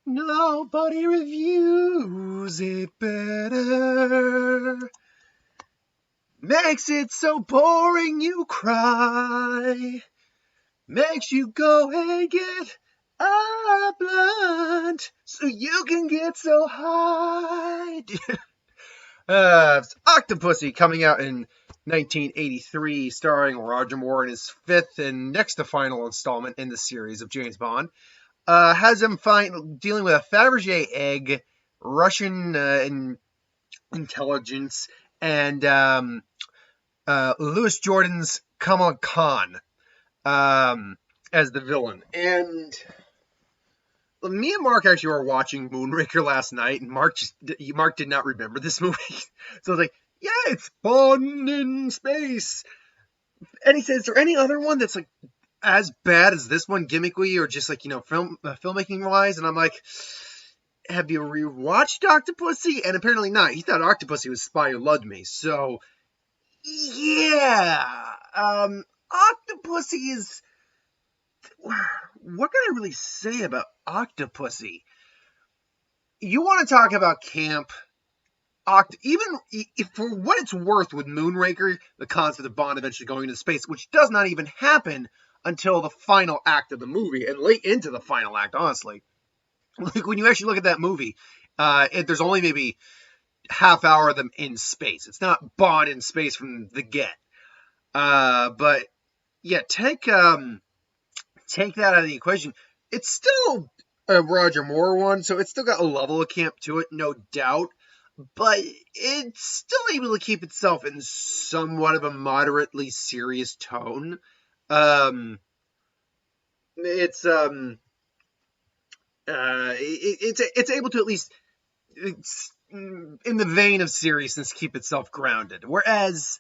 Nobody reviews it better. Makes it so boring you cry. Makes you go and get a blunt so you can get so high. Octopussy coming out in 1983, starring Roger Moore in his fifth and next to final installment in the series of James Bond. Has him dealing with a Fabergé egg, Russian intelligence, and Louis Jordan's Kamal Khan as the villain. And me and Mark actually were watching Moonraker last night, and Mark did not remember this movie. So I was like, yeah, it's Bond in space. And he said, is there any other one that's like as bad as this one, gimmicky, or just like, filmmaking wise? And I'm like, have you rewatched Octopussy? And apparently not. He thought Octopussy was Spy Who Loved Me. So yeah, Octopussy is. What can I really say about Octopussy? You want to talk about camp? Even if, for what it's worth, with Moonraker, the concept of Bond eventually going into space, which does not even happen until the final act of the movie, and late into the final act, honestly. Like, when you actually look at that movie, there's only maybe half hour of them in space. It's not Bond in space from the get. But yeah, take that out of the equation. It's still a Roger Moore one, so it's still got a level of camp to it, no doubt. But it's still able to keep itself in somewhat of a moderately serious tone. It's able to at least, in the vein of seriousness, keep itself grounded. Whereas,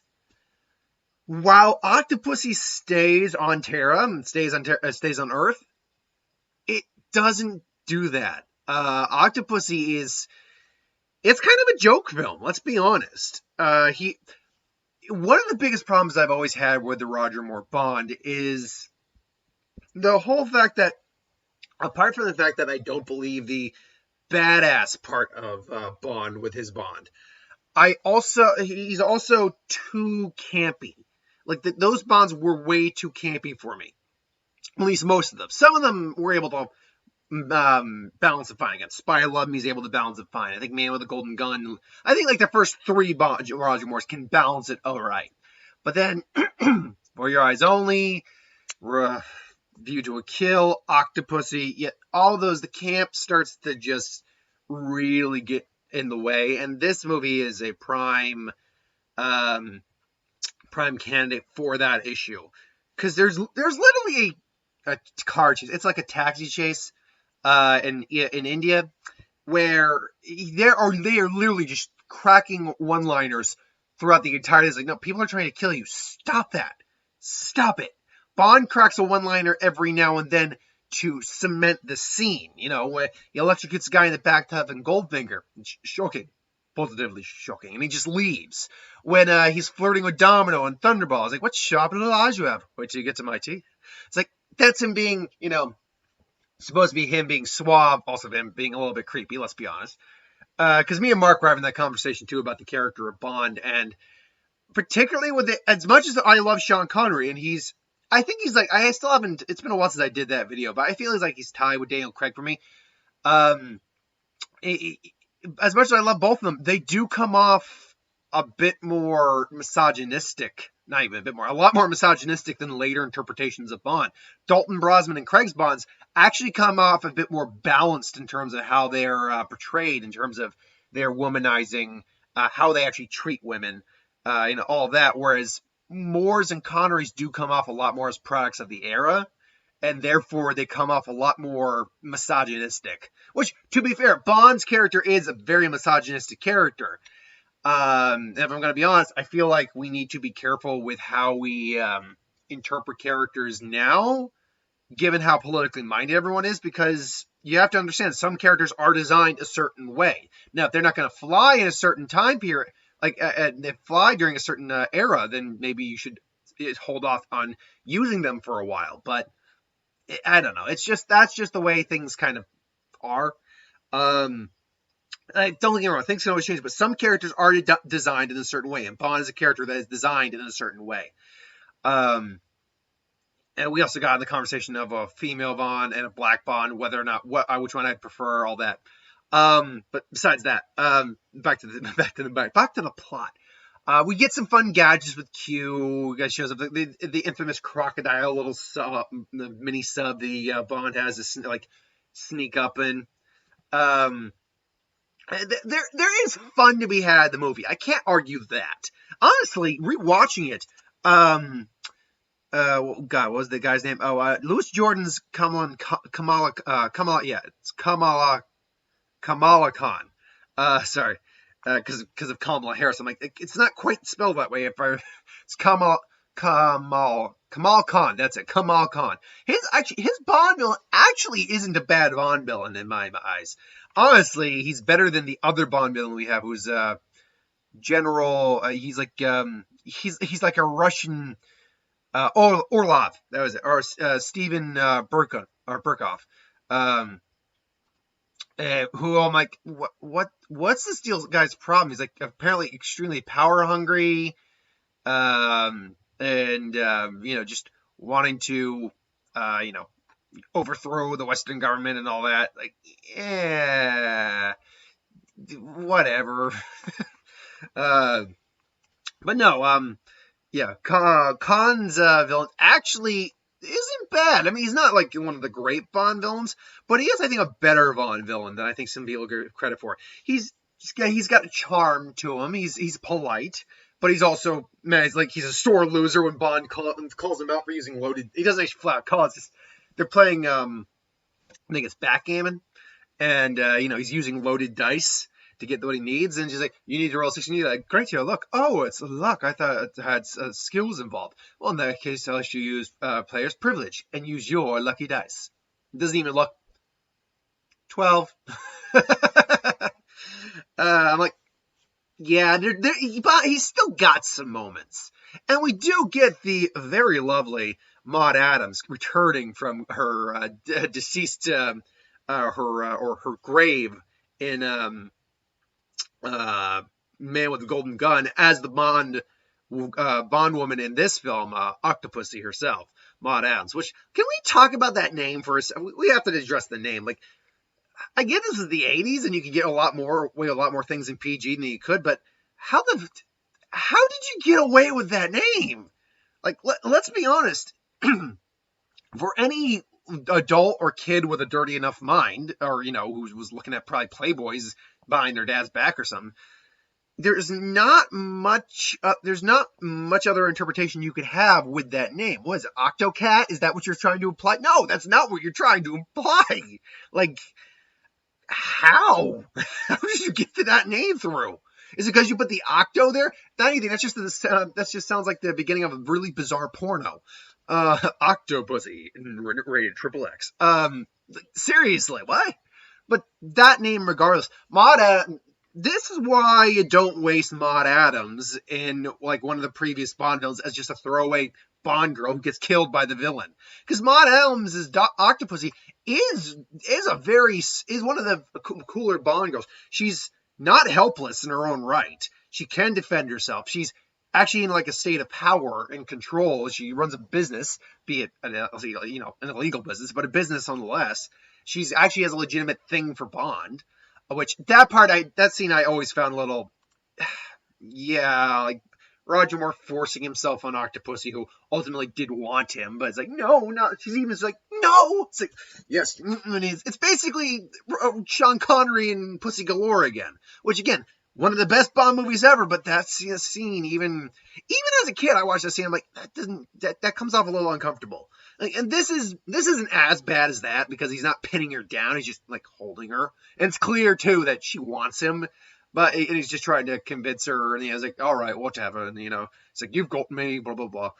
while Octopussy stays on Terra, stays on Earth, it doesn't do that. Octopussy it's kind of a joke film, let's be honest. One of the biggest problems I've always had with the Roger Moore Bond is the whole fact that, apart from the fact that I don't believe the badass part of Bond with his Bond, he's also too campy. Like, those Bonds were way too campy for me. At least most of them. Some of them were able to balance it fine. Again, Spy Who Loved Me is able to balance it fine. I think Man with a Golden Gun, I think like the first three Roger Moores can balance it alright. But then, For Your Eyes Only, View to a Kill, Octopussy, yet all those, the camp starts to just really get in the way. And this movie is a prime candidate for that issue. Because there's literally a car chase. It's like a taxi chase in India, where they are literally just cracking one-liners throughout the entire day. It's like, no, people are trying to kill you. Stop that. Stop it. Bond cracks a one-liner every now and then to cement the scene. Where he electrocutes a guy in the bathtub in Goldfinger. It's shocking. Positively shocking. And he just leaves. When he's flirting with Domino and Thunderball, he's like, what sharp little eyes you have? Wait till you get to my teeth. It's like, that's him being, supposed to be him being suave, also him being a little bit creepy, let's be honest. Because me and Mark were having that conversation, too, about the character of Bond, and particularly with as much as I love Sean Connery, and I think he's like, I still haven't, it's been a while since I did that video, but I feel like he's tied with Daniel Craig for me. As much as I love both of them, they do come off a bit more misogynistic. Not even a bit more, a lot more misogynistic than later interpretations of Bond. Dalton Brosman and Craig's Bonds actually come off a bit more balanced in terms of how they're portrayed, in terms of their womanizing, how they actually treat women, all that. Whereas Moore's and Connery's do come off a lot more as products of the era, and therefore they come off a lot more misogynistic. Which, to be fair, Bond's character is a very misogynistic character. If I'm going to be honest, I feel like we need to be careful with how we interpret characters now, given how politically minded everyone is, because you have to understand some characters are designed a certain way. Now, if they're not going to fly in a certain time period, like they fly during a certain era, then maybe you should hold off on using them for a while. But I don't know. That's just the way things kind of are. Don't get me wrong, things can always change, but some characters are designed in a certain way, and Bond is a character that is designed in a certain way. Um, and we also got in the conversation of a female Bond and a black Bond, whether or not which one I'd prefer, all that. But besides that, back to the plot. We get some fun gadgets with Q. Guy shows up the infamous crocodile little the mini sub the Bond has to like sneak up in. There is fun to be had in the movie. I can't argue that. Honestly, rewatching it, God, what was the guy's name? Oh, Louis Jordan's Kamala, yeah, it's Kamala Khan. Sorry, because of Kamala Harris. I'm like, it's not quite spelled that way. It's Kamal Khan. That's it, Kamal Khan. His Bond villain actually isn't a bad Bond villain in my eyes. Honestly, he's better than the other Bond villain we have, who's General. He's like like a Russian Orlov. That was it, or Steven Burkov. Who I'm like, what's this guy's problem? He's like apparently extremely power hungry, and just wanting to overthrow the Western government and all that. Like, whatever. But no, Khan's villain actually isn't bad. I mean, he's not like one of the great Bond villains, but he is, I think, a better Bond villain than I think some people give credit for. He's got a charm to him. He's polite, but he's also, man, he's a sore loser when Bond calls him out for using loaded. He doesn't actually flat out call it. It's just, they're playing, I think it's backgammon, and he's using loaded dice to get what he needs, and she's like, you need to roll 6, you need that. Great, luck. Oh, it's luck. I thought it had skills involved. Well, in that case, I'll let you use player's privilege and use your lucky dice. It doesn't even look 12. I'm like, yeah, he's still got some moments. And we do get the very lovely Maud Adams returning from her deceased, her grave in Man with the Golden Gun as the Bond woman in this film, Octopussy herself, Maud Adams. Which, can we talk about that name for a second? We have to address the name. Like, I get this is the 80s and you could get a lot more things in PG than you could, but how did you get away with that name? Like, let's be honest. For any adult or kid with a dirty enough mind, or who was looking at probably Playboys behind their dad's back or something, there's not much other interpretation you could have with that name. What is it, Octocat? Is that what you're trying to imply? No, that's not what you're trying to imply. Like, how did you get to that name through? Is it because you put the octo there? Not anything. That just sounds like the beginning of a really bizarre porno. Octopussy, rated XXX. Seriously, what? But that name, regardless, this is why you don't waste Maud Adams in like one of the previous Bond villains as just a throwaway Bond girl who gets killed by the villain. Because Maud Adams' Octopussy is one of the cooler Bond girls. She's not helpless in her own right. She can defend herself. She's actually in like a state of power and control. She runs a business, be it an illegal business, but a business nonetheless. She's actually has a legitimate thing for Bond, which that scene I always found a little, like Roger Moore forcing himself on Octopussy, who ultimately did want him, but it's like, no, she's even like, no, it's like, yes, it's basically Sean Connery and Pussy Galore again, which again, one of the best Bond movies ever, but that scene, even as a kid, I watched that scene, I'm like, that comes off a little uncomfortable. Like, and this isn't as bad as that, because he's not pinning her down, he's just like holding her. And it's clear too that she wants him, but he's just trying to convince her, and he's like, all right, whatever, and it's like, you've got me, blah blah blah.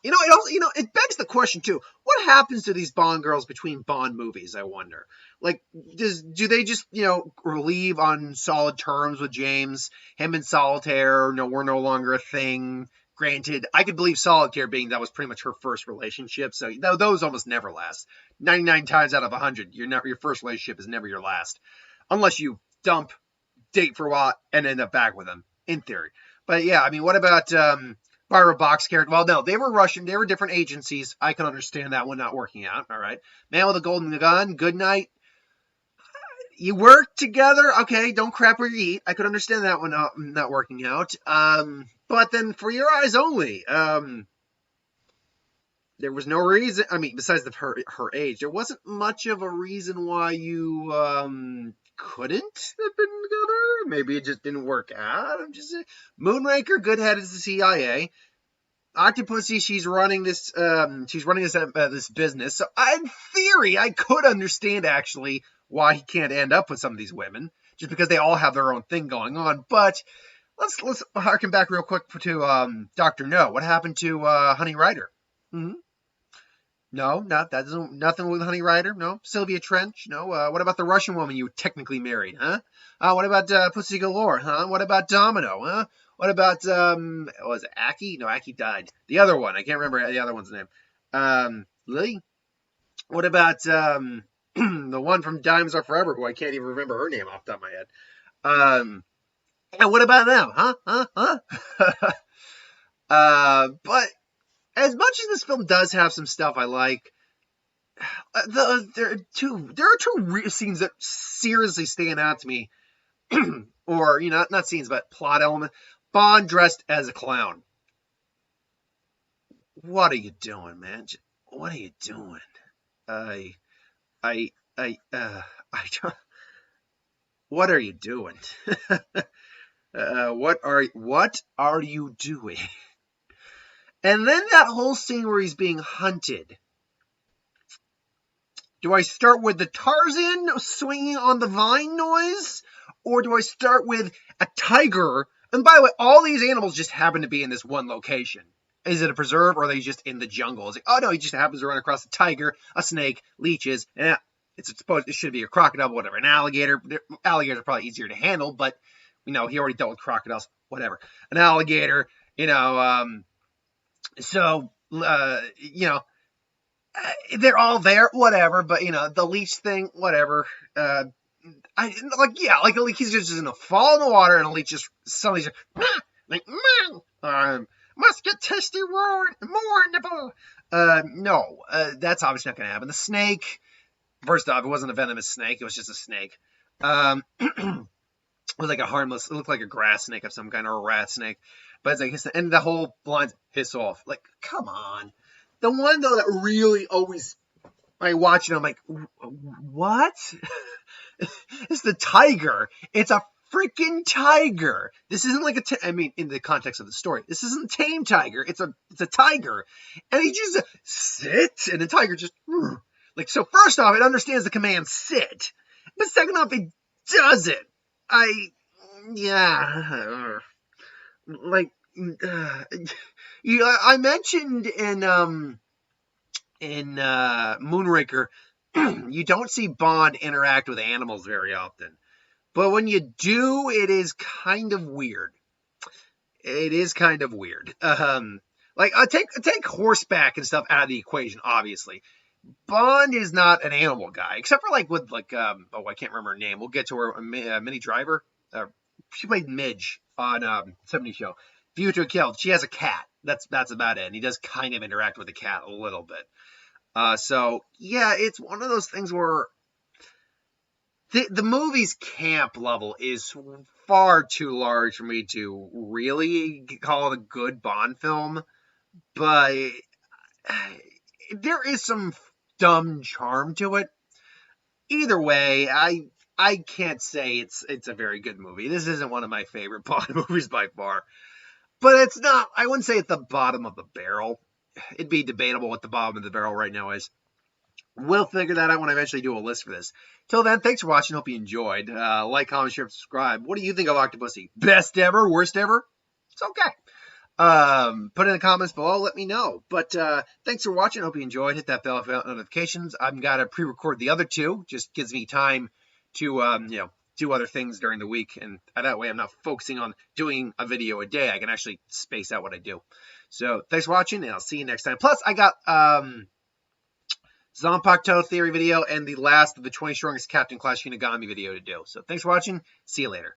It begs the question too, what happens to these Bond girls between Bond movies, I wonder? Like, do they just, leave on solid terms with James? Him in solitaire, no, we're no longer a thing. Granted, I could believe Solitaire being that was pretty much her first relationship, so those almost never last. 99 times out of 100, your first relationship is never your last. Unless you dump, date for a while, and end up back with them, in theory. But yeah, I mean, what about Barbara Bach's character? Well, no, they were Russian. They were different agencies. I can understand that one not working out. All right. Man with a Golden Gun, Good Night. You work together. Okay, don't crap where you eat. I could understand that one not working out. But then For Your Eyes Only, there was no reason. I mean, besides her age, there wasn't much of a reason why you couldn't have been together. Maybe it just didn't work out. I'm just saying. Moonraker, good head is the CIA. Octopussy, she's running this this business. So in theory, I could understand actually why he can't end up with some of these women, just because they all have their own thing going on. But let's harken back real quick to Dr. No. What happened to Honey Rider? Mm-hmm. No, nothing with Honey Rider. No, Sylvia Trench. No. What about the Russian woman you technically married? Huh? What about Pussy Galore? Huh? What about Domino? Huh? What about was it Aki? No, Aki died. The other one, I can't remember the other one's name. Lily. What about the one from Diamonds Are Forever, who I can't even remember her name off the top of my head. And what about them? Huh? But as much as this film does have some stuff I like, there are two scenes that seriously stand out to me, or not scenes, but plot element. Bond dressed as a clown. What are you doing, man? What are you doing? What are you doing? What are you doing? And then that whole scene where he's being hunted. Do I start with the Tarzan swinging on the vine noise? Or do I start with a tiger? And by the way, all these animals just happen to be in this one location. Is it a preserve, or are they just in the jungle? It's like, oh no, he just happens to run across a tiger, a snake, leeches, and it should be a crocodile, whatever, an alligator. Alligators are probably easier to handle, but he already dealt with crocodiles, whatever. An alligator, so they're all there, whatever. But the leech thing, whatever. He's just gonna fall in the water, and a leech just suddenly just must get tasty more nibble. No, that's obviously not gonna happen. The snake, first off, it wasn't a venomous snake; it was just a snake. It was like a harmless. It looked like a grass snake of some kind, or a rat snake. But it's like, and the whole blind hiss off. Like, come on. The one though that really always, I watch it, I'm like, what? It's the tiger. It's a freaking tiger. This isn't like in the context of the story, this isn't a tame tiger. It's a tiger, and he just sit, and the tiger just like. So first off, it understands the command sit, but second off, it does it. I mentioned in Moonraker, you don't see Bond interact with animals very often. But when you do, it is kind of weird. It is kind of weird. Take horseback and stuff out of the equation, obviously. Bond is not an animal guy, except for I can't remember her name. We'll get to her, Minnie Driver. She played Midge on 70 Show. View to a Kill. She has a cat. That's about it. And he does kind of interact with the cat a little bit. So yeah, it's one of those things where the movie's camp level is far too large for me to really call it a good Bond film. But there is some dumb charm to it. Either way, I can't say it's a very good movie. This isn't one of my favorite Bond movies by far. But it's not, I wouldn't say it's the bottom of the barrel. It'd be debatable what the bottom of the barrel right now is. We'll figure that out when I eventually do a list for this. Till then, thanks for watching. Hope you enjoyed. Like, comment, share, subscribe. What do you think of Octopussy? Best ever? Worst ever? It's okay. Put in the comments below. Let me know. But thanks for watching. Hope you enjoyed. Hit that bell for notifications. I've got to pre-record the other two. Just gives me time to, do other things during the week, and that way I'm not focusing on doing a video a day. I can actually space out what I do. So thanks for watching, and I'll see you next time. Plus, I got Zanpakuto theory video and the last of the 20 strongest Captain Class Shinigami video to do. So thanks for watching. See you later.